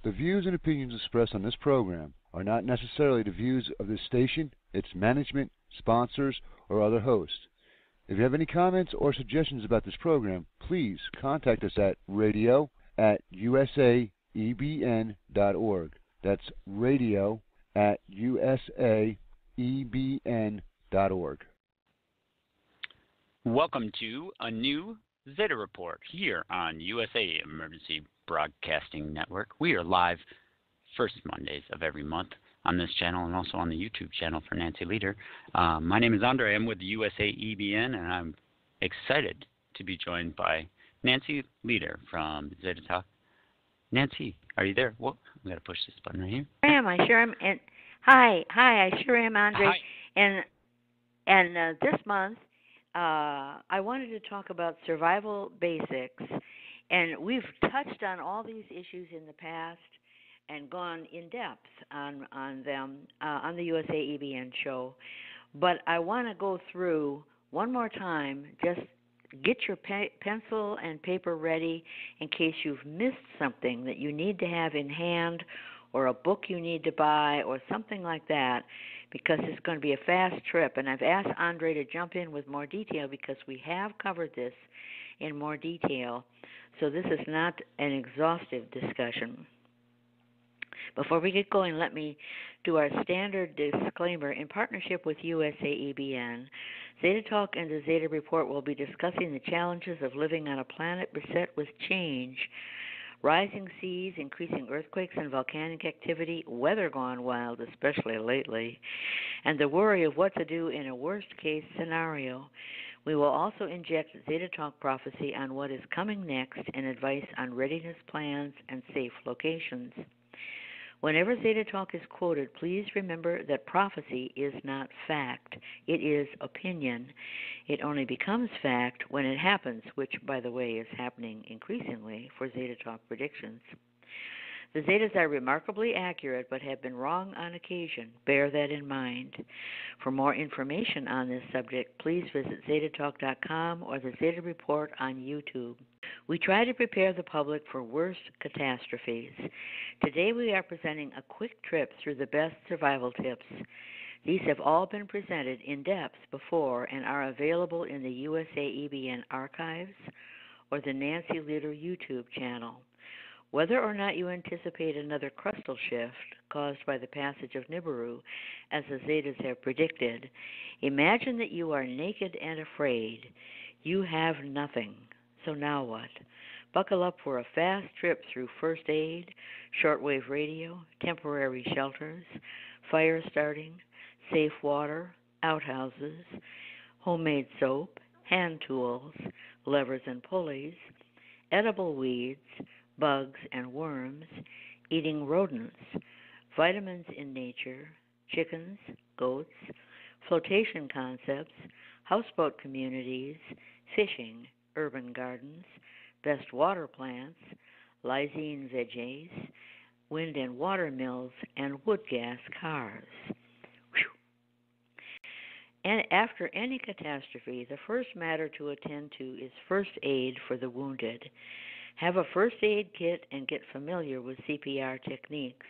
The views and opinions expressed on this program are not necessarily the views of this station, its management, sponsors, or other hosts. If you have any comments or suggestions about this program, please contact us at radio@usaebn.org. That's radio@usaebn.org. Welcome to a new Zeta Report here on USA Emergency Broadcasting Network. We are live first Mondays of every month on this channel and also on the YouTube channel for Nancy Leader. My name is Andre. I'm with the USA EBN, and I'm excited to be joined by Nancy Leader from Zeta Talk. Nancy, are you there? Well, I'm going to push this button right here. I am. I sure am. And hi, I sure am, Andre. Hi. And this month, I wanted to talk about survival basics, and we've touched on all these issues in the past and gone in depth on them on the USA EBN show. But I want to go through one more time. Just get your pencil and paper ready in case you've missed something that you need to have in hand, or a book you need to buy, or something like that, because it's going to be a fast trip. And I've asked Andre to jump in with more detail because we have covered this in more detail. So this is not an exhaustive discussion. Before we get going, let me do our standard disclaimer. In partnership with USA EBN, Zeta Talk and the Zeta Report will be discussing the challenges of living on a planet beset with change, rising seas, increasing earthquakes and volcanic activity, weather gone wild, especially lately, and the worry of what to do in a worst-case scenario. We will also inject Zeta Talk prophecy on what is coming next and advice on readiness plans and safe locations. Whenever Zeta Talk is quoted, please remember that prophecy is not fact. It is opinion. It only becomes fact when it happens, which, by the way, is happening increasingly for Zeta Talk predictions. The Zetas are remarkably accurate but have been wrong on occasion. Bear that in mind. For more information on this subject, please visit zetatalk.com or the Zeta Report on YouTube. We try to prepare the public for worst catastrophes. Today we are presenting a quick trip through the best survival tips. These have all been presented in depth before and are available in the USA EBN archives or the Nancy Leader YouTube channel. Whether or not you anticipate another crustal shift caused by the passage of Nibiru, as the Zetas have predicted, imagine that you are naked and afraid. You have nothing. So now what? Buckle up for a fast trip through first aid, shortwave radio, temporary shelters, fire starting, safe water, outhouses, homemade soap, hand tools, levers and pulleys, edible weeds, bugs and worms, eating rodents, vitamins in nature, chickens, goats, flotation concepts, houseboat communities, fishing, urban gardens, best water plants, lysine veggies, wind and water mills, and wood gas cars. Whew. And after any catastrophe, the first matter to attend to is first aid for the wounded. Have a first aid kit and get familiar with CPR techniques.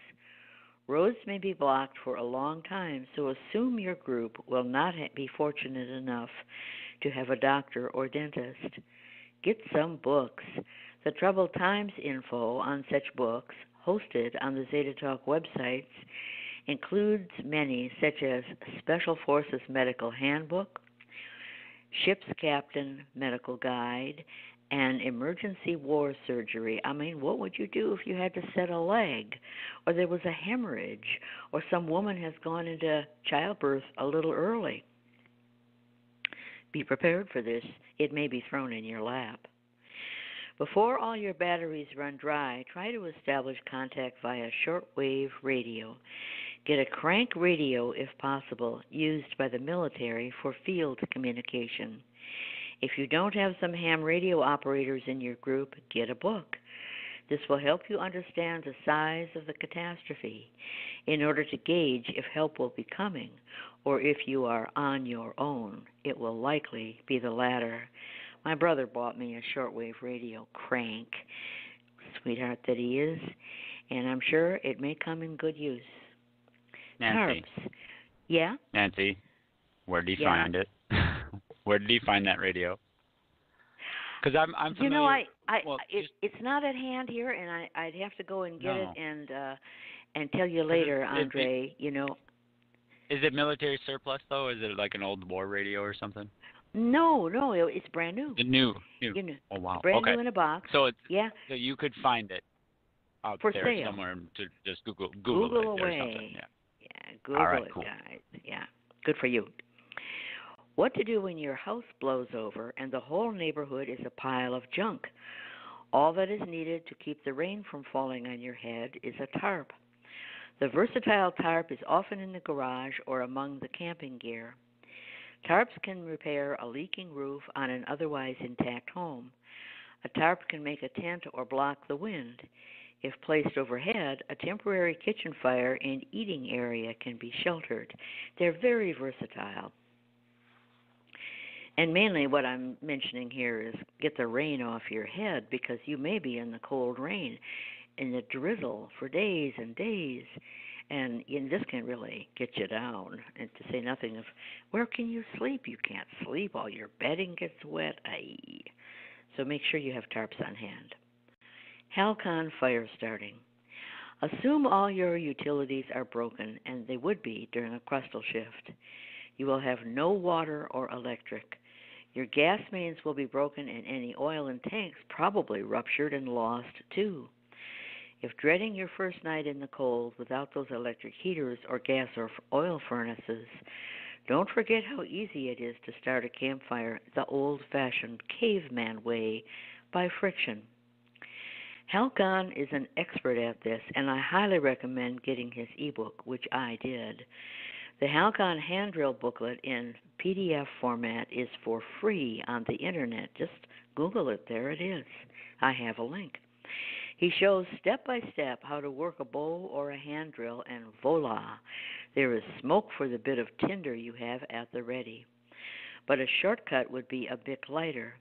Roads may be blocked for a long time, so assume your group will not be fortunate enough to have a doctor or dentist. Get some books. The Troubled Times info on such books, hosted on the Zeta Talk websites, includes many such as Special Forces Medical Handbook, Ship's Captain Medical Guide, and Emergency War Surgery. I mean, what would you do if you had to set a leg, or there was a hemorrhage, or some woman has gone into childbirth a little early? Be prepared for this. It may be thrown in your lap. Before all your batteries run dry, try to establish contact via shortwave radio. Get a crank radio, if possible, used by the military for field communication. If you don't have some ham radio operators in your group, get a book. This will help you understand the size of the catastrophe in order to gauge if help will be coming, or if you are on your own. It will likely be the latter. My brother bought me a shortwave radio crank, sweetheart that he is, and I'm sure it may come in good use. Nancy. Tarps. Yeah? Nancy, where did he Yeah. find it? Where did he find that radio? Because I'm familiar. You know, well, it's not at hand here, and I'd have to go and get it no. and tell you later, It, Andre. You know. is it military surplus though? Is it like an old war radio or something? No, it's brand new. The new. You know, Oh wow. brand Okay. new in a box. So it's Yeah. so you could find it out For there sale. somewhere to just Google Google it or away. something. Yeah. Yeah, Google All right. it, Cool. guys. Yeah, good for you. What to do when your house blows over and the whole neighborhood is a pile of junk? All that is needed to keep the rain from falling on your head is a tarp. The versatile tarp is often in the garage or among the camping gear. Tarps can repair a leaking roof on an otherwise intact home. A tarp can make a tent or block the wind. If placed overhead, a temporary kitchen fire and eating area can be sheltered. They're very versatile. And mainly what I'm mentioning here is get the rain off your head, because you may be in the cold rain, in the drizzle for days and days. And this can really get you down. And to say nothing of, where can you sleep? You can't sleep. All your bedding gets wet. Aye. So make sure you have tarps on hand. Halcon fire starting. Assume all your utilities are broken, and they would be during a crustal shift. You will have no water or electric. Your gas mains will be broken, and any oil in tanks probably ruptured and lost too. If dreading your first night in the cold without those electric heaters or gas or oil furnaces, don't forget how easy it is to start a campfire the old-fashioned caveman way, by friction. Halcon is an expert at this, and I highly recommend getting his ebook, which I did. The Halcon hand drill booklet in PDF format is for free on the internet. Just Google it. There it is. I have a link. He shows step by step how to work a bow or a hand drill, and voila, there is smoke for the bit of tinder you have at the ready. But a shortcut would be a Bic lighter.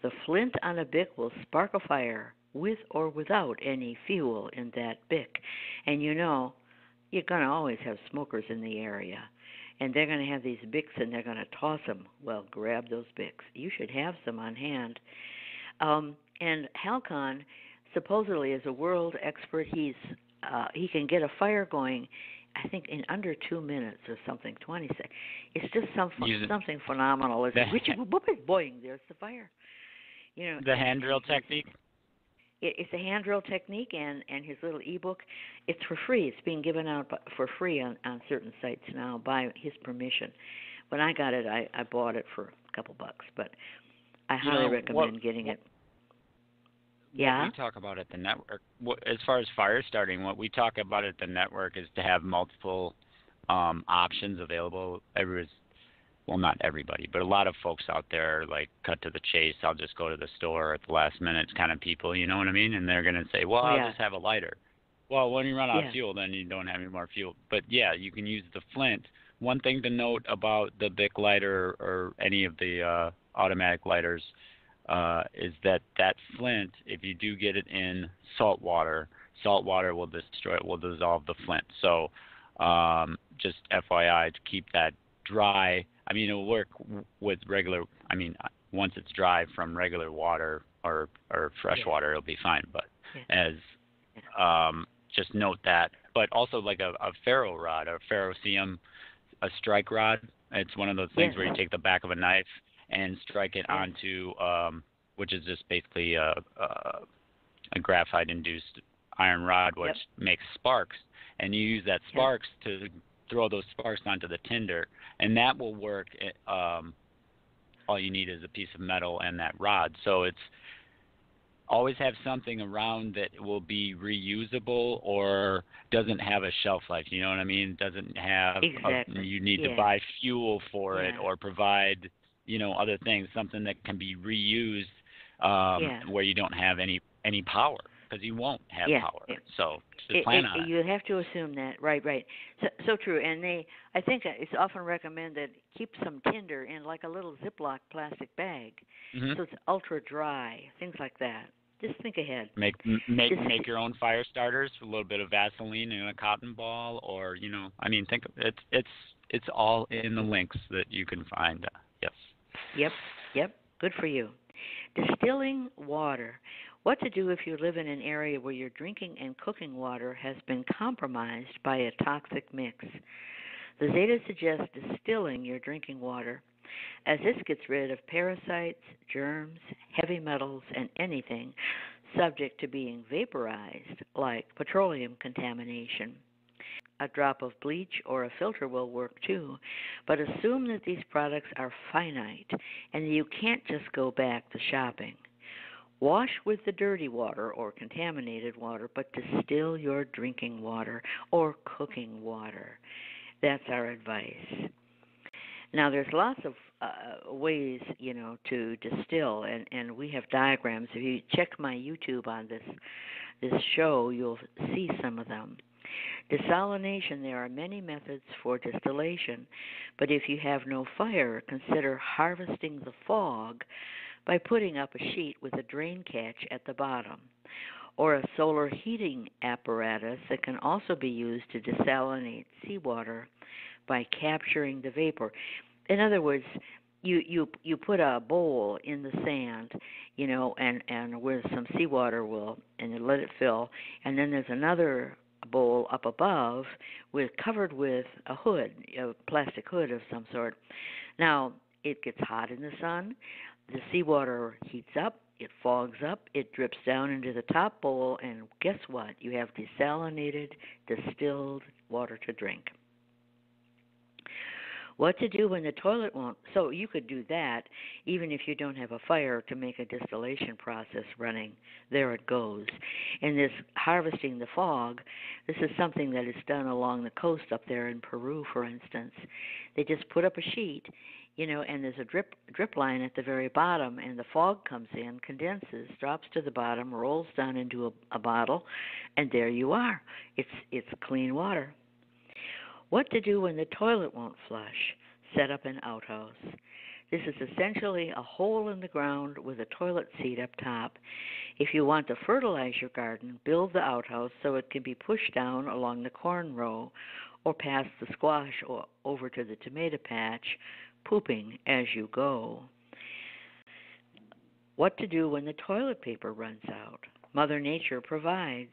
The flint on a Bic will spark a fire with or without any fuel in that Bic. And you know, you're going to always have smokers in the area. And they're going to have these Bics and they're going to toss them. Well, grab those Bics. You should have some on hand. And Halcon supposedly is a world expert. He can get a fire going, I think, in under 2 minutes or something, 20 seconds. It's just something phenomenal. It's boing, there's the fire. You know, the hand drill technique. It's a hand drill technique, and his little ebook. It's for free. It's being given out for free on certain sites now by his permission. When I got it, I bought it for a couple bucks, but I highly recommend getting it. Yeah. What we talk about at the network, as far as fire starting, what we talk about at the network is to have multiple options available. Well, not everybody, but a lot of folks out there are like cut to the chase. I'll just go to the store at the last minute kind of people, you know what I mean? And they're going to say, well, I'll just have a lighter. Well, when you run out of fuel, then you don't have any more fuel. But, yeah, you can use the flint. One thing to note about the Bic lighter or any of the automatic lighters is that flint, if you do get it in salt water will destroy it, will dissolve the flint. So just FYI, to keep that dry. I mean, it'll work with once it's dry from regular water or fresh water, it'll be fine. But just note that. But also like a ferro rod, a ferrocerium, a strike rod. It's one of those things where you take the back of a knife and strike it onto, which is just basically a graphite-induced iron rod, which makes sparks. And you use that sparks to throw those sparks onto the tinder, and that will work. All you need is a piece of metal and that rod. So it's always have something around that will be reusable or doesn't have a shelf life. You know what I mean? Doesn't have you need to buy fuel for it or provide, other things, something that can be reused where you don't have any power. Because you won't have power, so just plan on it. You have to assume that, right? So true. And I think it's often recommended keep some tinder in like a little Ziploc plastic bag, so it's ultra dry, things like that. Just think ahead. Make your own fire starters with a little bit of Vaseline and a cotton ball, or I mean, think of it's all in the links that you can find. Yes. Yep, yep. Good for you. Distilling water. What to do if you live in an area where your drinking and cooking water has been compromised by a toxic mix. The Zeta suggests distilling your drinking water, as this gets rid of parasites, germs, heavy metals, and anything subject to being vaporized, like petroleum contamination. A drop of bleach or a filter will work too, but assume that these products are finite and you can't just go back to shopping. Wash with the dirty water or contaminated water, but distill your drinking water or cooking water. That's our advice. Now, there's lots of ways, to distill, and we have diagrams. If you check my YouTube on this show, you'll see some of them. Desalination, there are many methods for distillation, but if you have no fire, consider harvesting the fog by putting up a sheet with a drain catch at the bottom, or a solar heating apparatus that can also be used to desalinate seawater by capturing the vapor. In other words, you put a bowl in the sand, and where some seawater and you let it fill, and then there's another bowl up above covered with a hood, a plastic hood of some sort. Now, it gets hot in the sun, the seawater heats up, it fogs up, it drips down into the top bowl, and guess what? You have desalinated, distilled water to drink. What to do when the toilet won't? So you could do that even if you don't have a fire to make a distillation process running. There it goes. And this harvesting the fog, this is something that is done along the coast up there in Peru, for instance. They just put up a sheet, and there's a drip line at the very bottom, and the fog comes in, condenses, drops to the bottom, rolls down into a bottle, and there you are. It's clean water. What to do when the toilet won't flush? Set up an outhouse. This is essentially a hole in the ground with a toilet seat up top. If you want to fertilize your garden, build the outhouse so it can be pushed down along the corn row or past the squash or over to the tomato patch, pooping as you go. What to do when the toilet paper runs out? Mother Nature provides.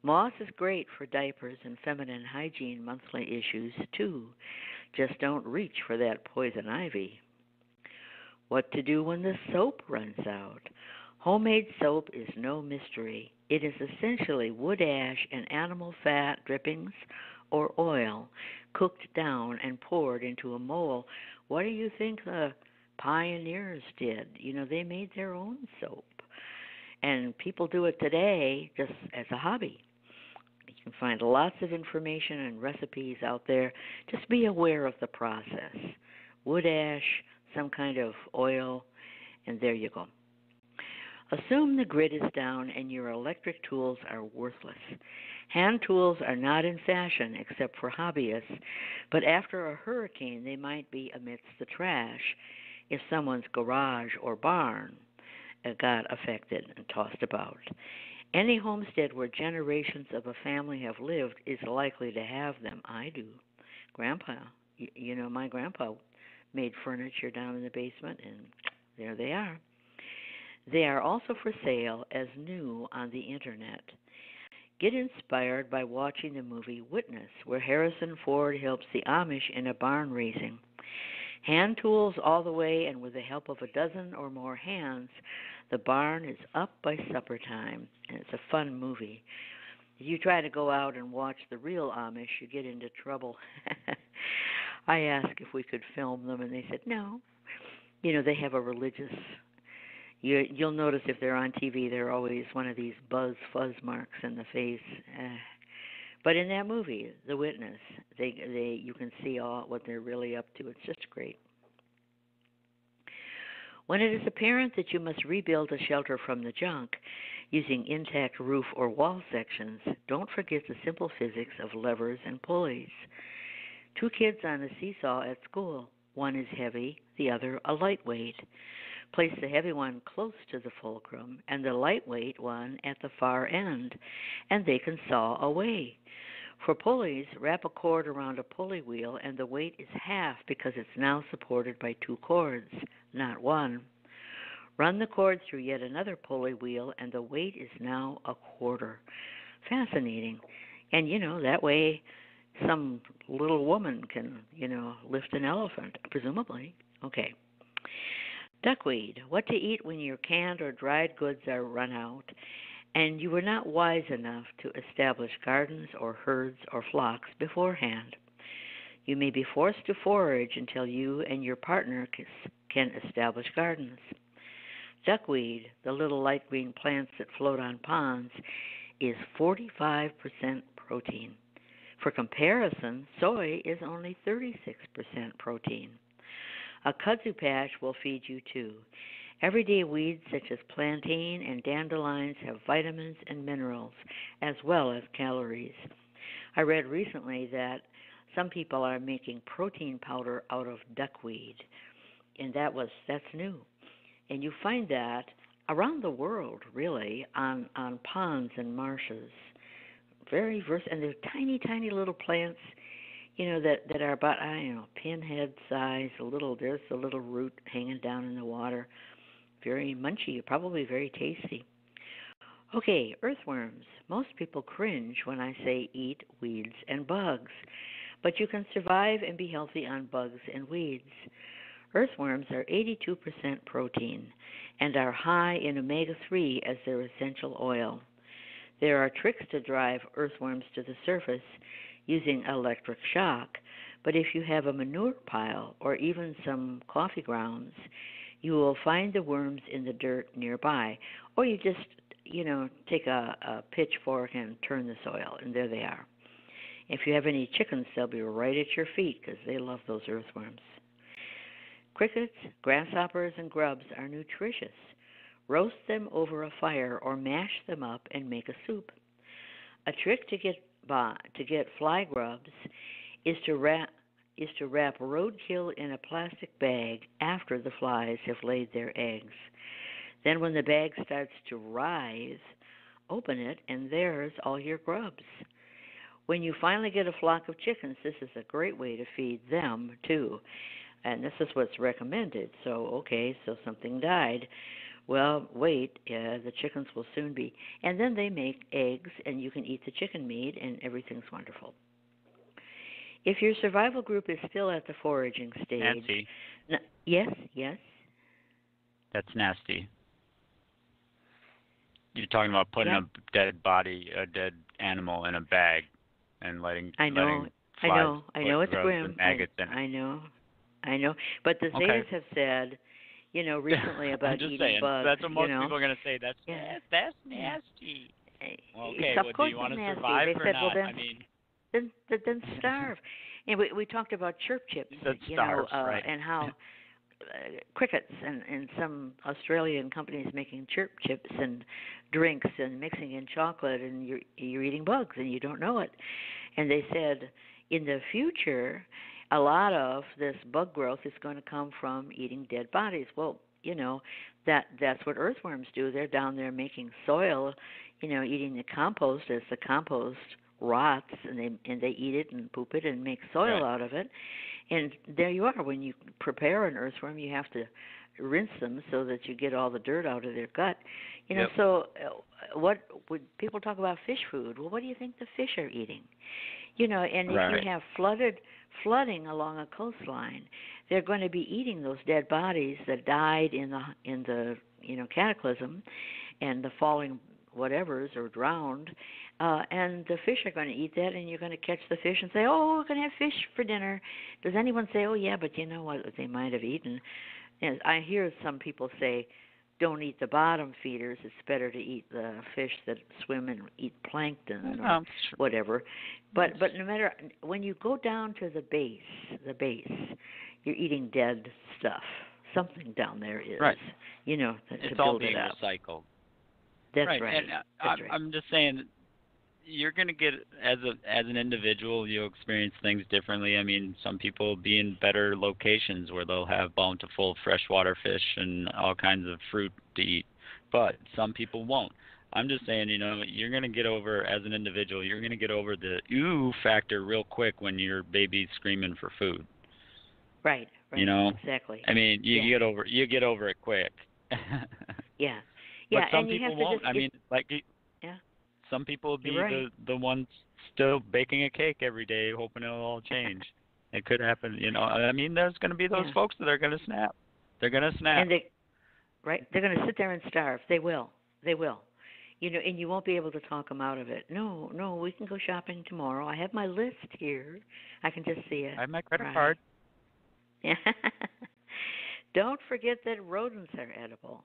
Moss is great for diapers and feminine hygiene monthly issues, too. Just don't reach for that poison ivy. What to do when the soap runs out? Homemade soap is no mystery. It is essentially wood ash and animal fat drippings or oil cooked down and poured into a mold. What do you think the pioneers did? They made their own soap. And people do it today just as a hobby. You can find lots of information and recipes out there. Just be aware of the process. Wood ash, some kind of oil, and there you go. Assume the grid is down and your electric tools are worthless. Hand tools are not in fashion except for hobbyists, but after a hurricane they might be amidst the trash if someone's garage or barn got affected and tossed about. Any homestead where generations of a family have lived is likely to have them. I do. Grandpa, my grandpa made furniture down in the basement, and there they are. They are also for sale as new on the internet. Get inspired by watching the movie Witness, where Harrison Ford helps the Amish in a barn raising. Hand tools all the way, and with the help of a dozen or more hands, the barn is up by supper time, and it's a fun movie. If you try to go out and watch the real Amish, you get into trouble. I asked if we could film them, and they said no. They have a religious... You'll notice if they're on TV, they're always one of these fuzz marks in the face. But in that movie, The Witness, you can see all what they're really up to. It's just great. When it is apparent that you must rebuild a shelter from the junk using intact roof or wall sections, don't forget the simple physics of levers and pulleys. 2 kids on a seesaw at school. One is heavy, the other a lightweight. Place the heavy one close to the fulcrum and the lightweight one at the far end, and they can saw away. For pulleys, wrap a cord around a pulley wheel and the weight is half because it's now supported by 2 cords, not 1. Run the cord through yet another pulley wheel and the weight is now a quarter. Fascinating. And, that way some little woman can, lift an elephant, presumably. Okay. Duckweed. What to eat when your canned or dried goods are run out and you were not wise enough to establish gardens or herds or flocks beforehand. You may be forced to forage until you and your partner can establish gardens. Duckweed, the little light green plants that float on ponds, is 45% protein. For comparison, soy is only 36% protein. A kudzu patch will feed you too. Everyday weeds such as plantain and dandelions have vitamins and minerals, as well as calories. I read recently that some people are making protein powder out of duckweed, and that's new. And you find that around the world, really, on ponds and marshes. Very versatile, and they're tiny, tiny little plants, that are about, pinhead size. There's a little root hanging down in the water. Very munchy, probably very tasty. Okay, earthworms. Most people cringe when I say eat weeds and bugs, but you can survive and be healthy on bugs and weeds. Earthworms are 82% protein and are high in omega-3 as their essential oil. There are tricks to drive earthworms to the surface using electric shock, but if you have a manure pile or even some coffee grounds, you will find the worms in the dirt nearby, or you just, take a pitchfork and turn the soil, and there they are. If you have any chickens, they'll be right at your feet because they love those earthworms. Crickets, grasshoppers, and grubs are nutritious. Roast them over a fire or mash them up and make a soup. A trick to get fly grubs is to wrap roadkill in a plastic bag after the flies have laid their eggs. Then when the bag starts to rise, open it and there's all your grubs. When you finally get a flock of chickens, this is a great way to feed them too. And this is what's recommended. So something died. Well, wait, the chickens will soon be. And then they make eggs and you can eat the chicken meat and everything's wonderful. If your survival group is still at the foraging stage... Nancy. Yes? That's nasty. You're talking about putting a dead animal in a bag and letting I know it's grim. Maggots in it. I know. But the Zetas have said, recently about eating bugs. That's what most people are going to say. That's nasty. Okay, of do course you want to nasty. survive they or said, not? Well, then starve. And we talked about chirp chips, right. and how crickets and some Australian companies making chirp chips and drinks and mixing in chocolate, and you're eating bugs and you don't know it. And they said in the future, a lot of this bug growth is going to come from eating dead bodies. Well, that's what earthworms do. They're down there making soil, eating the compost as the compost rots, and they eat it and poop it and make soil out of it. And there you are. When you prepare an earthworm, you have to rinse them so that you get all the dirt out of their gut. So what would people talk about fish food? Well, what do you think the fish are eating? And if you have flooding along a coastline, they're going to be eating those dead bodies that died in the cataclysm and the falling whatevers or drowned, and the fish are going to eat that, and you're going to catch the fish and say, oh, we're going to have fish for dinner. Does anyone say, oh, yeah, but you know what they might have eaten? And I hear some people say, don't eat the bottom feeders. It's better to eat the fish that swim and eat plankton or whatever. But no matter, when you go down to the base, you're eating dead stuff. Something down there is, right. To it's build all being it up. recycled. That's right. right. And I'm just saying, you're going to get, as an individual, you'll experience things differently. I mean, some people will be in better locations where they'll have bountiful freshwater fish and all kinds of fruit to eat, but some people won't. I'm just saying, you're going to get over, as an individual, you're going to get over the ooh factor real quick when your baby's screaming for food. Right. Exactly. I mean, you get over it quick. Yeah. But Yeah, some and you people have to won't. just I mean, like, yeah. some people will You're be right. the ones still baking a cake every day, hoping it'll all change. It could happen, I mean, there's going to be those Yeah. folks that are going to snap. They're going to snap. And they're going to sit there and starve. They will. They will. And you won't be able to talk them out of it. No, we can go shopping tomorrow. I have my list here. I can just see it. I have my credit Right. card. Don't forget that rodents are edible.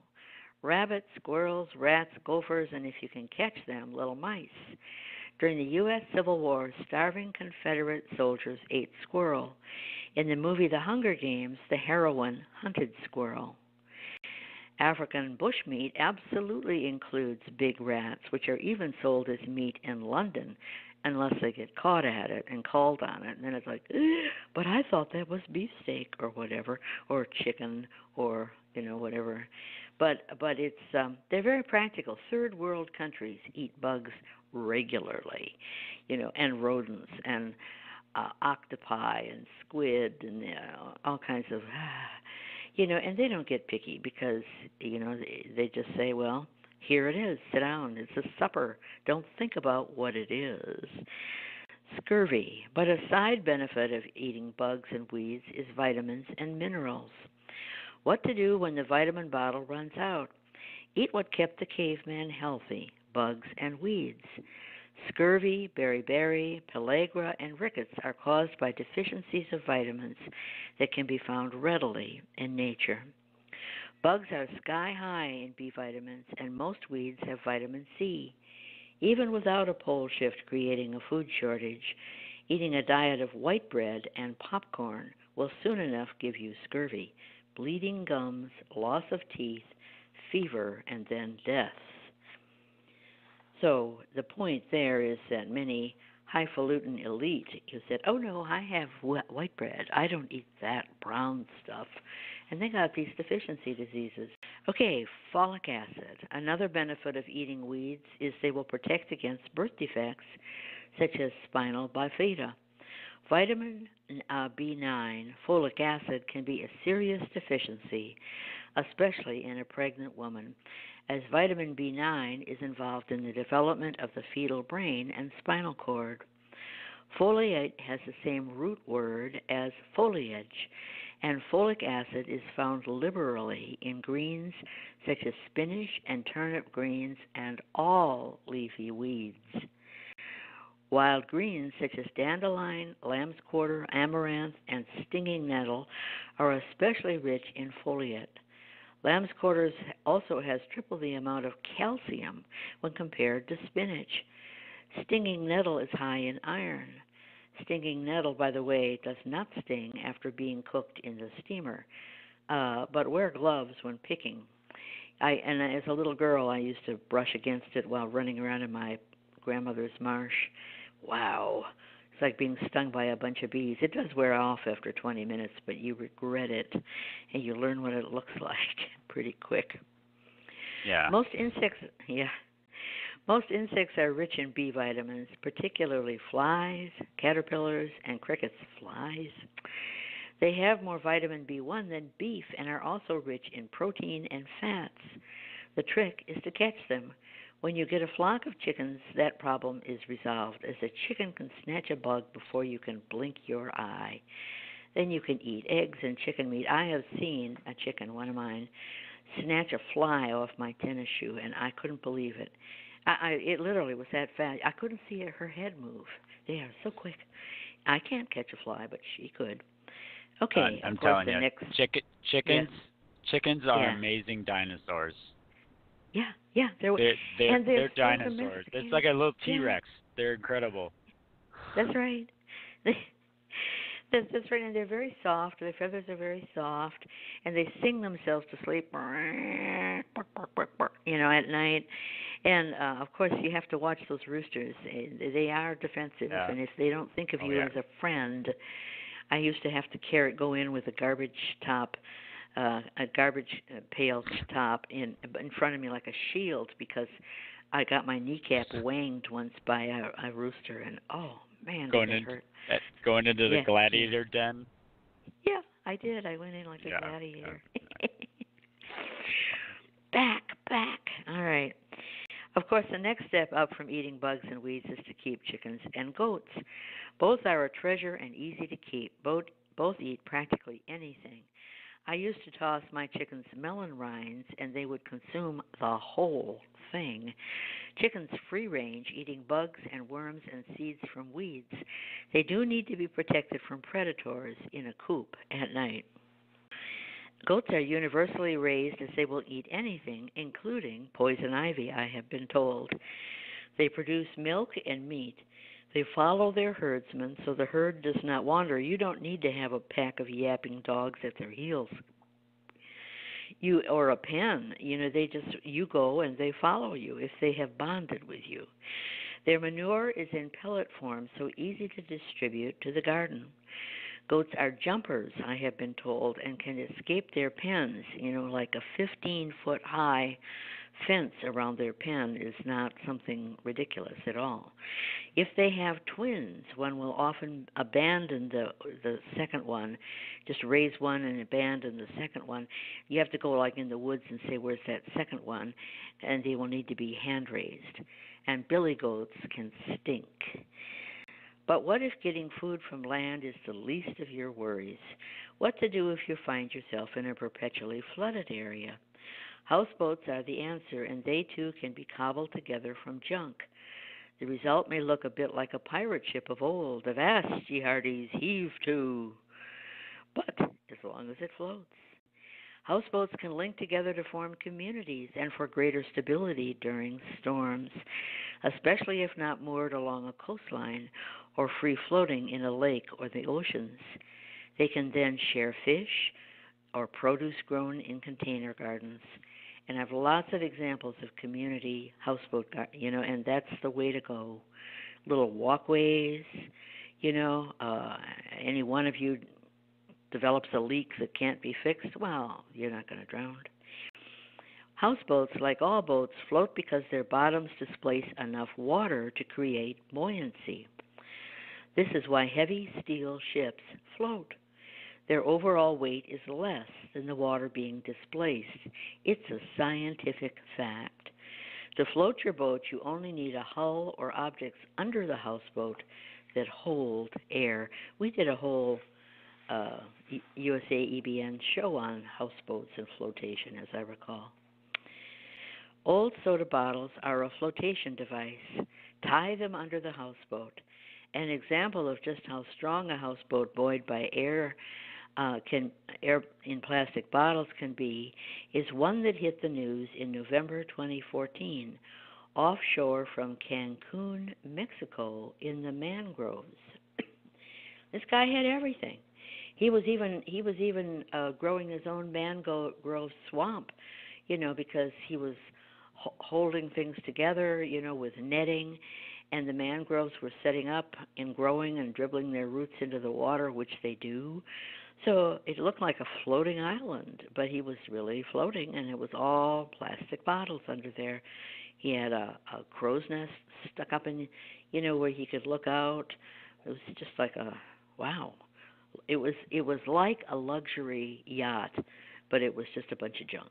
Rabbits, squirrels, rats, gophers, and if you can catch them, little mice. During the U.S. Civil War, starving Confederate soldiers ate squirrel. In the movie The Hunger Games, the heroine hunted squirrel. African bushmeat absolutely includes big rats, which are even sold as meat in London unless they get caught at it and called on it. And then it's like, but I thought that was beefsteak or whatever, or chicken or, whatever. But it's they're very practical. Third world countries eat bugs regularly, and rodents and octopi and squid and all kinds of and they don't get picky because they just say, well, here it is, sit down, it's a supper, don't think about what it is. Scurvy, but a side benefit of eating bugs and weeds is vitamins and minerals. What to do when the vitamin bottle runs out? Eat what kept the caveman healthy, bugs and weeds. Scurvy, beriberi, pellagra, and rickets are caused by deficiencies of vitamins that can be found readily in nature. Bugs are sky high in B vitamins, and most weeds have vitamin C. Even without a pole shift creating a food shortage, eating a diet of white bread and popcorn will soon enough give you scurvy, bleeding gums, loss of teeth, fever, and then death. So the point there is that many highfalutin elite who said, oh no, I have white bread, I don't eat that brown stuff, and they got these deficiency diseases. Okay, folic acid. Another benefit of eating weeds is they will protect against birth defects such as spinal bifida. Vitamin B9, folic acid, can be a serious deficiency, especially in a pregnant woman, as vitamin B9 is involved in the development of the fetal brain and spinal cord. Foliate has the same root word as foliage, and folic acid is found liberally in greens such as spinach and turnip greens and all leafy weeds. Wild greens such as dandelion, lamb's quarter, amaranth, and stinging nettle are especially rich in foliate. Lamb's quarters also has triple the amount of calcium when compared to spinach. Stinging nettle is high in iron. Stinging nettle, by the way, does not sting after being cooked in the steamer, but wear gloves when picking. And as a little girl, I used to brush against it while running around in my grandmother's marsh. Wow. It's like being stung by a bunch of bees. It does wear off after 20 minutes, but you regret it, and you learn what it looks like pretty quick. Yeah. Most insects are rich in B vitamins, particularly flies, caterpillars, and crickets. Flies. They have more vitamin B1 than beef and are also rich in protein and fats. The trick is to catch them. When you get a flock of chickens, that problem is resolved, as a chicken can snatch a bug before you can blink your eye. Then you can eat eggs and chicken meat. I have seen a chicken, one of mine, snatch a fly off my tennis shoe, and I couldn't believe it. It literally was that fast. I couldn't see her head move. They are so quick. I can't catch a fly, but she could. Okay, I'm of course, telling the you, next. chickens are Yeah. amazing dinosaurs. Yeah, they're They're so dinosaurs. domesticated. It's like a little Yeah. T-Rex. They're incredible. That's right. That's right, and they're very soft. Their feathers are very soft, and they sing themselves to sleep, at night. And of course, you have to watch those roosters. They are defensive, Yeah. and if they don't think of Oh, you yeah. as a friend, I used to have to go in with a garbage top, a garbage pail top in front of me like a shield because I got my kneecap wanged once by a rooster, and oh man, did Going that into hurt! going into the Yeah, gladiator den. yeah, I did. I went in like a Yeah. gladiator. Yeah. Back, back. All right. Of course, the next step up from eating bugs and weeds is to keep chickens and goats. Both are a treasure and easy to keep. Both eat practically anything. I used to toss my chickens melon rinds, and they would consume the whole thing. Chickens free range, eating bugs and worms and seeds from weeds. They do need to be protected from predators in a coop at night. Goats are universally raised as they will eat anything, including poison ivy, I have been told. They produce milk and meat. They follow their herdsmen so the herd does not wander. You don't need to have a pack of yapping dogs at their heels. You or a pen, you go and they follow you if they have bonded with you. Their manure is in pellet form, so easy to distribute to the garden. Goats are jumpers, I have been told, and can escape their pens. Like a 15-foot high fence around their pen is not something ridiculous at all. If they have twins, one will often abandon the second one, just raise one and abandon the second one. You have to go like in the woods and say, where's that second one? And they will need to be hand raised. And billy goats can stink. But what if getting food from land is the least of your worries? What to do if you find yourself in a perpetually flooded area? Houseboats are the answer, and they too can be cobbled together from junk. The result may look a bit like a pirate ship of old. Avast, ye hearties, heave to! But as long as it floats. Houseboats can link together to form communities and for greater stability during storms, especially if not moored along a coastline or free floating in a lake or the oceans. They can then share fish or produce grown in container gardens. And I have lots of examples of community houseboat, and that's the way to go. Little walkways, any one of you develops a leak that can't be fixed, well, you're not going to drown. Houseboats, like all boats, float because their bottoms displace enough water to create buoyancy. This is why heavy steel ships float. Their overall weight is less than the water being displaced. It's a scientific fact. To float your boat, you only need a hull or objects under the houseboat that hold air. We did a whole USA EBN show on houseboats and flotation, as I recall. Old soda bottles are a flotation device. Tie them under the houseboat. An example of just how strong a houseboat buoyed by air in plastic bottles can be is one that hit the news in November 2014, offshore from Cancun, Mexico, in the mangroves. This guy had everything. He was even growing his own mangrove swamp, because he was holding things together, with netting, and the mangroves were setting up and growing and dribbling their roots into the water, which they do. So it looked like a floating island, but he was really floating, and it was all plastic bottles under there. He had a crow's nest stuck up in, where he could look out. It was just like wow. It was like a luxury yacht, but it was just a bunch of junk.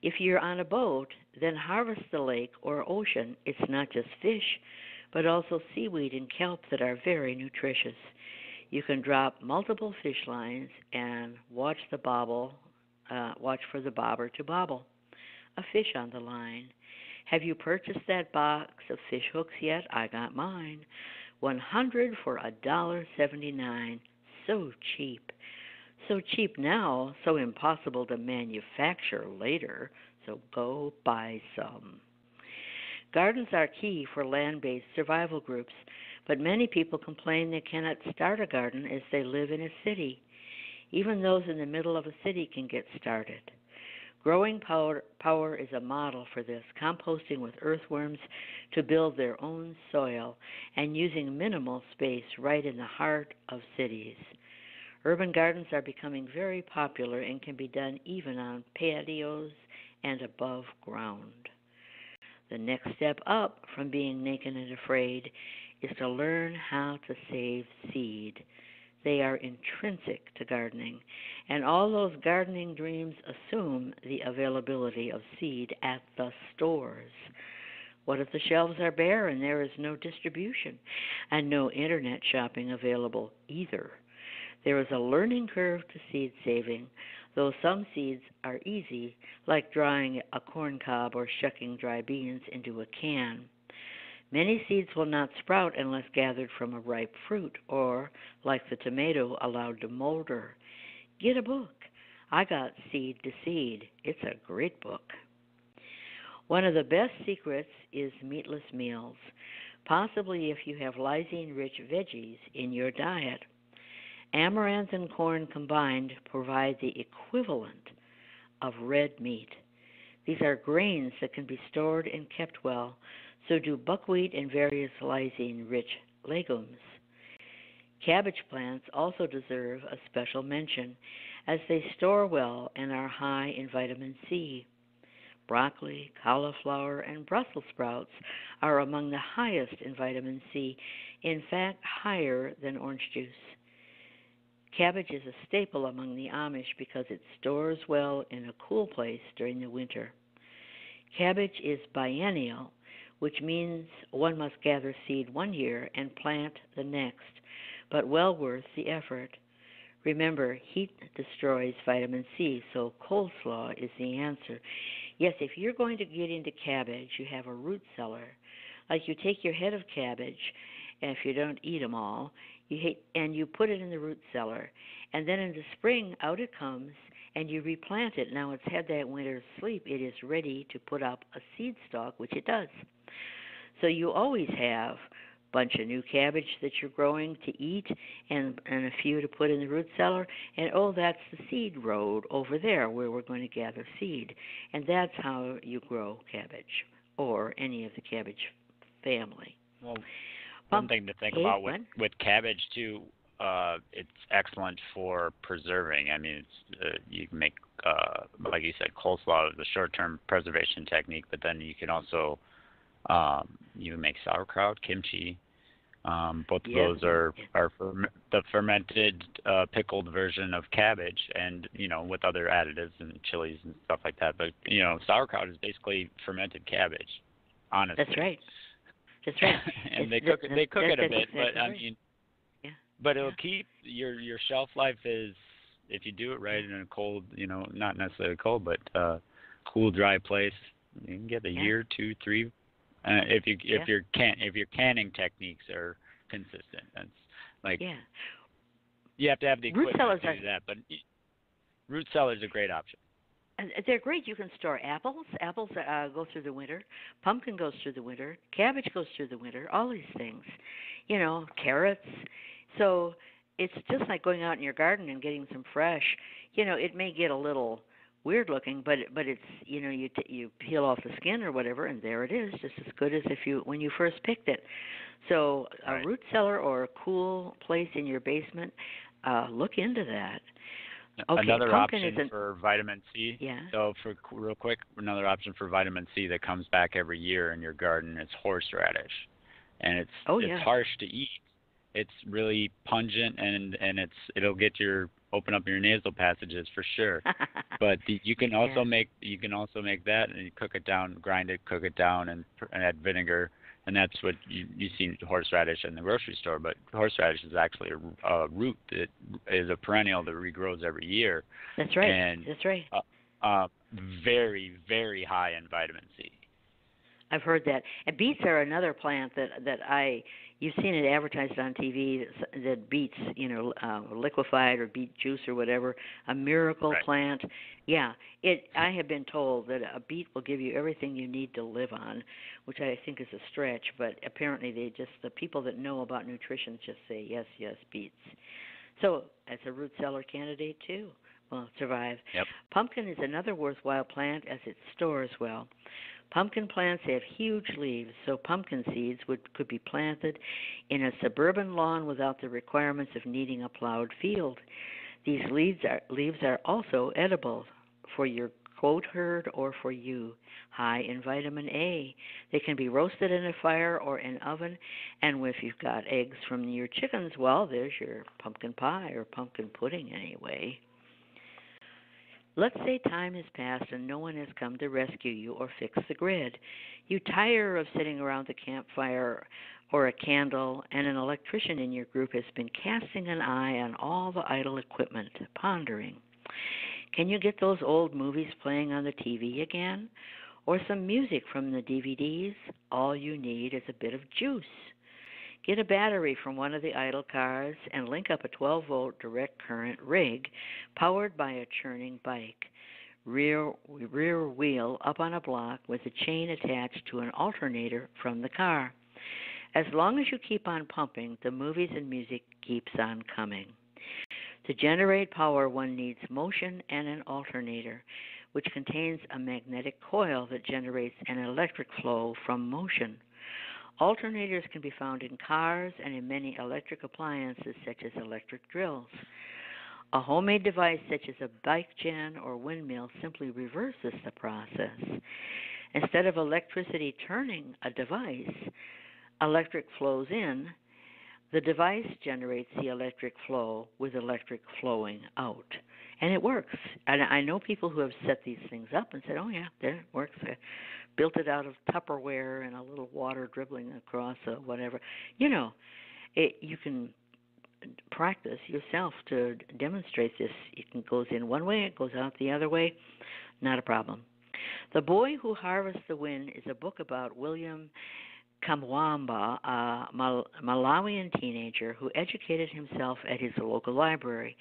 If you're on a boat, then harvest the lake or ocean. It's not just fish, but also seaweed and kelp that are very nutritious. You can drop multiple fish lines and watch for the bobber to bobble. A fish on the line. Have you purchased that box of fish hooks yet? I got mine. 100 for $1.79. So cheap. So cheap now, so impossible to manufacture later. So go buy some. Gardens are key for land-based survival groups, but many people complain they cannot start a garden as they live in a city. Even those in the middle of a city can get started. Growing Power is a model for this, composting with earthworms to build their own soil and using minimal space right in the heart of cities. Urban gardens are becoming very popular and can be done even on patios and above ground. The next step up from being naked and afraid is to learn how to save seed. They are intrinsic to gardening, and all those gardening dreams assume the availability of seed at the stores. What if the shelves are bare and there is no distribution and no internet shopping available either? There is a learning curve to seed saving, though some seeds are easy, like drying a corn cob or shucking dry beans into a can. Many seeds will not sprout unless gathered from a ripe fruit or, like the tomato, allowed to molder. Get a book. I got Seed to Seed. It's a great book. One of the best secrets is meatless meals, possibly if you have lysine-rich veggies in your diet. Amaranth and corn combined provide the equivalent of red meat. These are grains that can be stored and kept well, so do buckwheat and various lysine-rich legumes. Cabbage plants also deserve a special mention, as they store well and are high in vitamin C. Broccoli, cauliflower, and Brussels sprouts are among the highest in vitamin C, in fact higher than orange juice. Cabbage is a staple among the Amish because it stores well in a cool place during the winter. Cabbage is biennial, which means one must gather seed one year and plant the next, but well worth the effort. Remember, heat destroys vitamin C, so coleslaw is the answer. Yes, if you're going to get into cabbage, you have a root cellar. Like you take your head of cabbage, and if you don't eat them all, and you put it in the root cellar, and then in the spring out it comes, and you replant it. Now it's had that winter's sleep. It is ready to put up a seed stalk, which it does. So you always have a bunch of new cabbage that you're growing to eat and a few to put in the root cellar. And, that's the seed road over there where we're going to gather seed. And that's how you grow cabbage or any of the cabbage family. Well, one thing to think about with cabbage, too, it's excellent for preserving. I mean, you can make, like you said, coleslaw is a short-term preservation technique, but then you can also you make sauerkraut, kimchi. Both of those are the fermented, pickled version of cabbage, and with other additives and chilies and stuff like that. But sauerkraut is basically fermented cabbage. Honestly, that's right. That's right. And they cook it a bit, exactly but right. I mean, but it'll keep your shelf life is, if you do it right in a cold, not necessarily cold, but cool, dry place. You can get a year, 2, 3. If your canning techniques are consistent, that's like you have to have the equipment to do that. But root cellar is a great option. They're great. You can store apples. Apples go through the winter. Pumpkin goes through the winter. Cabbage goes through the winter. All these things, carrots. So it's just like going out in your garden and getting some fresh. It may get a little weird looking, but it's you peel off the skin or whatever, and there it is, just as good as when you first picked it. So a root cellar or a cool place in your basement, look into that. Okay, another option for vitamin C. Yeah. So real quick, another option for vitamin C that comes back every year in your garden is horseradish, and it's harsh to eat. It's really pungent, and it'll open up your nasal passages for sure. But you can also make that, and you cook it down, grind it, cook it down, and add vinegar. And that's what you see horseradish in the grocery store. But horseradish is actually a root that is a perennial that regrows every year. That's right. And that's right. Very, very high in vitamin C. I've heard that. And beets are another plant that you've seen it advertised on TV, that beets, liquefied or beet juice or whatever, a miracle plant. Yeah, I have been told that a beet will give you everything you need to live on, which I think is a stretch, but apparently the people that know about nutrition just say, yes, beets. So as a root cellar candidate too, will survive. Yep. Pumpkin is another worthwhile plant as it stores well. Pumpkin plants have huge leaves, so pumpkin seeds could be planted in a suburban lawn without the requirements of needing a plowed field. These leaves are also edible for your goat herd or for you. High in vitamin A. They can be roasted in a fire or an oven, and if you've got eggs from your chickens, well, there's your pumpkin pie or pumpkin pudding anyway. Let's say time has passed and no one has come to rescue you or fix the grid. You tire of sitting around the campfire or a candle, and an electrician in your group has been casting an eye on all the idle equipment, pondering. Can you get those old movies playing on the TV again? Or some music from the DVDs? All you need is a bit of juice. Get a battery from one of the idle cars and link up a 12-volt direct current rig powered by a churning bike. Rear wheel up on a block with a chain attached to an alternator from the car. As long as you keep on pumping, the movies and music keeps on coming. To generate power, one needs motion and an alternator, which contains a magnetic coil that generates an electric flow from motion. Alternators can be found in cars and in many electric appliances such as electric drills. A homemade device such as a bike gen or windmill simply reverses the process. Instead of electricity turning a device, electric flows in. The device generates the electric flow with electric flowing out. And it works. And I know people who have set these things up and said, oh, yeah, there it works. I built it out of Tupperware and a little water dribbling across whatever. You know, you can practice yourself to demonstrate this. It goes in one way, it goes out the other way. Not a problem. The Boy Who Harvests the Wind is a book about William Kamwamba, a Malawian teenager who educated himself at his local library,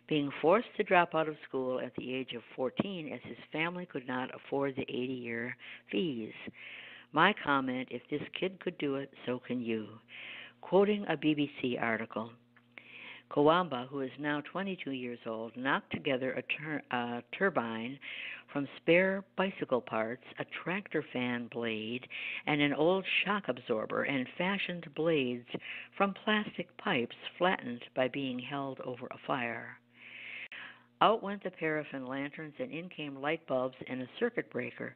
being forced to drop out of school at the age of 14 as his family could not afford the 80-year fees. My comment, if this kid could do it, so can you. Quoting a BBC article, Kawamba, who is now 22 years old, knocked together a turbine from spare bicycle parts, a tractor fan blade, and an old shock absorber, and fashioned blades from plastic pipes flattened by being held over a fire. Out went the paraffin lanterns, and in came light bulbs and a circuit breaker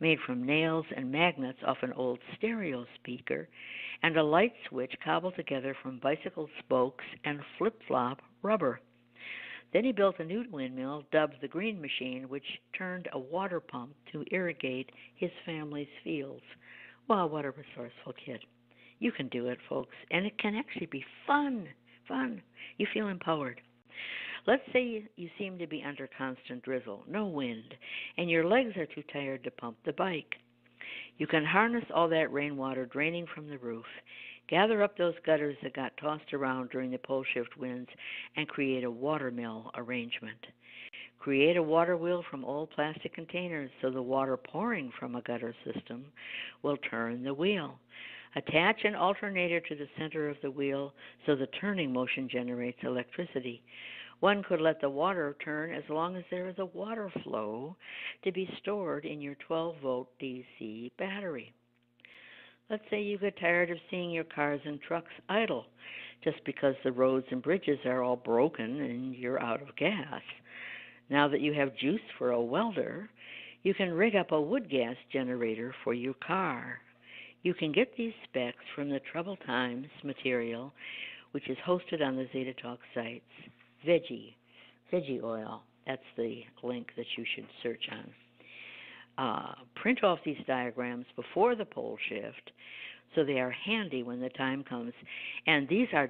made from nails and magnets off an old stereo speaker, and a light switch cobbled together from bicycle spokes and flip-flop rubber. Then he built a new windmill, dubbed the Green Machine, which turned a water pump to irrigate his family's fields. Wow, what a resourceful kid. You can do it, folks, and it can actually be fun. You feel empowered. Let's say you seem to be under constant drizzle, no wind, and your legs are too tired to pump the bike. You can harness all that rainwater draining from the roof, gather up those gutters that got tossed around during the pole shift winds, and create a water mill arrangement. Create a water wheel from old plastic containers so the water pouring from a gutter system will turn the wheel. Attach an alternator to the center of the wheel so the turning motion generates electricity. One could let the water turn as long as there is a water flow to be stored in your 12-volt DC battery. Let's say you get tired of seeing your cars and trucks idle just because the roads and bridges are all broken and you're out of gas. Now that you have juice for a welder, you can rig up a wood gas generator for your car. You can get these specs from the Troubled Times material, which is hosted on the Zeta Talk sites. Veggie oil, that's the link that you should search on. Print off these diagrams before the pole shift so they are handy when the time comes. And these are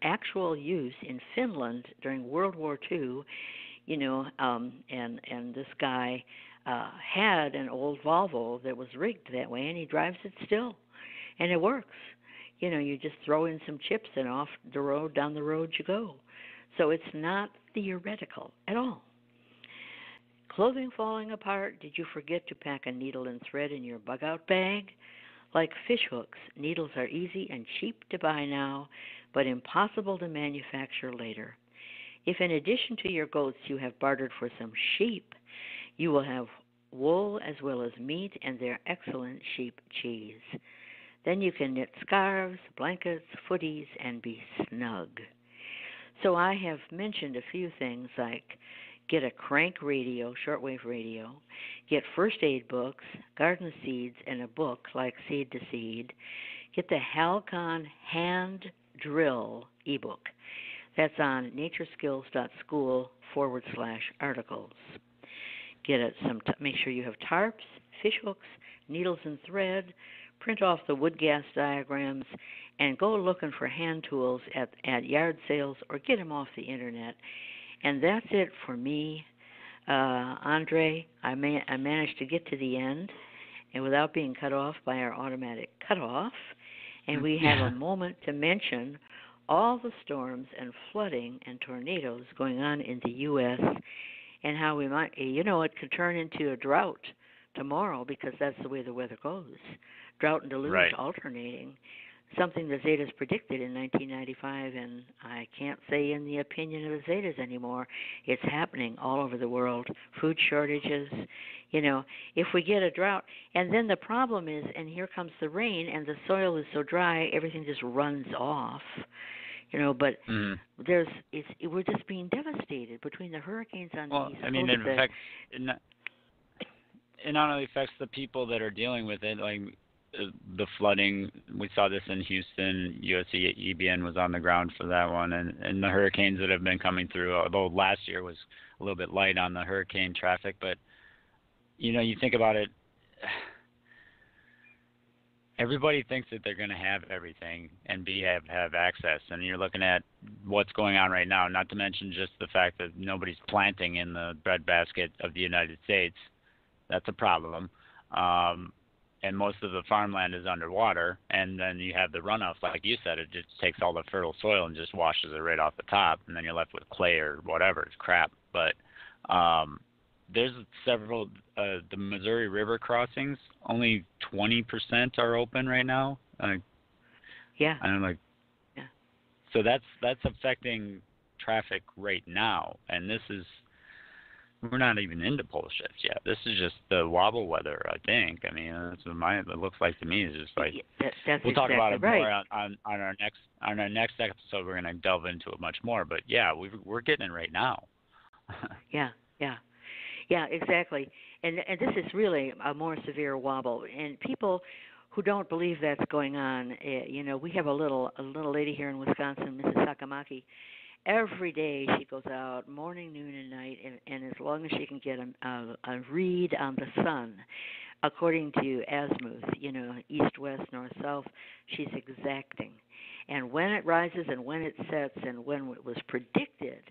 actual use in Finland during World War II, and this guy had an old Volvo that was rigged that way, and he drives it still, and it works. You just throw in some chips and off the road, down the road you go. So it's not theoretical at all. Clothing falling apart, did you forget to pack a needle and thread in your bug-out bag? Like fish hooks, needles are easy and cheap to buy now, but impossible to manufacture later. If in addition to your goats you have bartered for some sheep, you will have wool as well as meat and their excellent sheep cheese. Then you can knit scarves, blankets, footies, and be snug. So I have mentioned a few things like get a crank radio, shortwave radio, get first aid books, garden seeds, and a book like Seed to Seed. Get the Halcon Hand Drill ebook. That's on natureskills.school/articles. Get it make sure you have tarps, fish hooks, needles and thread. Print off the wood gas diagrams and go looking for hand tools at yard sales or get them off the internet. And that's it for me. Andre, I managed to get to the end and without being cut off by our automatic cutoff. And we have a moment to mention all the storms and flooding and tornadoes going on in the U.S. and how we might, it could turn into a drought tomorrow because that's the way the weather goes. Drought and deluge alternating, something the Zetas predicted in 1995, and I can't say in the opinion of the Zetas anymore. It's happening all over the world. Food shortages, if we get a drought. And then the problem is, and here comes the rain, and the soil is so dry, everything just runs off. But we're just being devastated between the hurricanes on the East Coast. It not only affects the people that are dealing with it, like the flooding. We saw this in Houston. USEBN was on the ground for that one, and the hurricanes that have been coming through. Although last year was a little bit light on the hurricane traffic, but you think about it. Everybody thinks that they're going to have everything and have access, and you're looking at what's going on right now. Not to mention just the fact that nobody's planting in the breadbasket of the United States. That's a problem. And most of the farmland is underwater, and then you have the runoff, like you said, it just takes all the fertile soil and just washes it right off the top, and then you're left with clay or whatever. It's crap. But there's several, the Missouri River crossings, only 20% are open right now. Yeah. So that's affecting traffic right now, and this is, we're not even into pole shifts yet. This is just the wobble weather, I think. I mean, that's what it looks like to me. Is just like we'll talk about it right. more on our next episode. We're going to delve into it much more. But yeah, we're getting it right now. Yeah, exactly. And this is really a more severe wobble. And people who don't believe that's going on, we have a little lady here in Wisconsin, Mrs. Sakamaki. Every day she goes out, morning, noon, and night, and as long as she can get a read on the sun, according to azimuth, east, west, north, south, she's exacting. And when it rises and when it sets and when it was predicted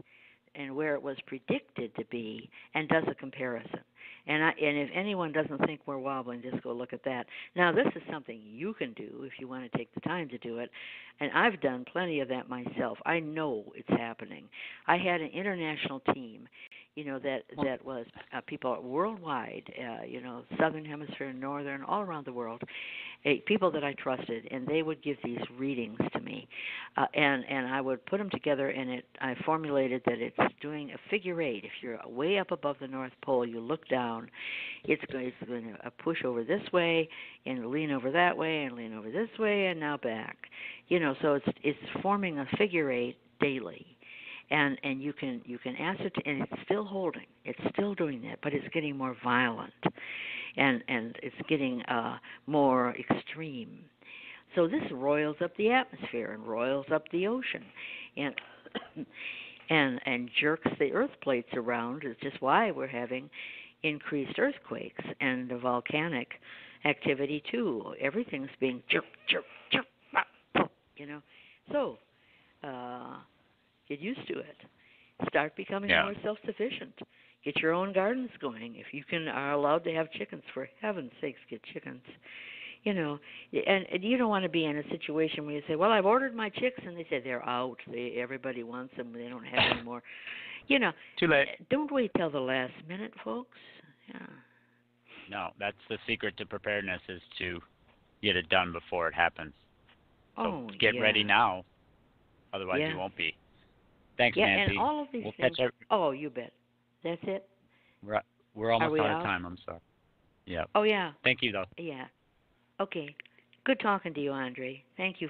and where it was predicted to be, and does a comparison. And if anyone doesn't think we're wobbling, just go look at that. Now, this is something you can do if you want to take the time to do it. And I've done plenty of that myself. I know it's happening. I had an international team, that was people worldwide, southern hemisphere, northern, all around the world, people that I trusted, and they would give these readings to me. And I would put them together, and I formulated that it's doing a figure eight. If you're way up above the North Pole, you look down, it's going to push over this way and lean over that way and lean over this way and now back. So it's forming a figure eight daily. And you can ascertain, and it's still holding. It's still doing that, but it's getting more violent, and it's getting more extreme. So this roils up the atmosphere and roils up the ocean, and jerks the earth plates around. Is just why we're having increased earthquakes and the volcanic activity too. Everything's being jerk. So. Get used to it. Start becoming more self-sufficient. Get your own gardens going. If you are allowed to have chickens, for heaven's sakes, get chickens. And you don't want to be in a situation where you say, well, I've ordered my chicks, and they say they're out. Everybody wants them. They don't have any more. Too late. Don't wait till the last minute, folks. Yeah. No, that's the secret to preparedness, is to get it done before it happens. So get ready now. Otherwise, you won't be. Thanks, Yeah, Nancy. and all of these We'll things. catch Oh, you bet. That's it. we're Are almost we out of out? time. I'm sorry. Yeah. Oh, yeah. Thank you, though. Yeah. Okay. Good talking to you, Andre. Thank you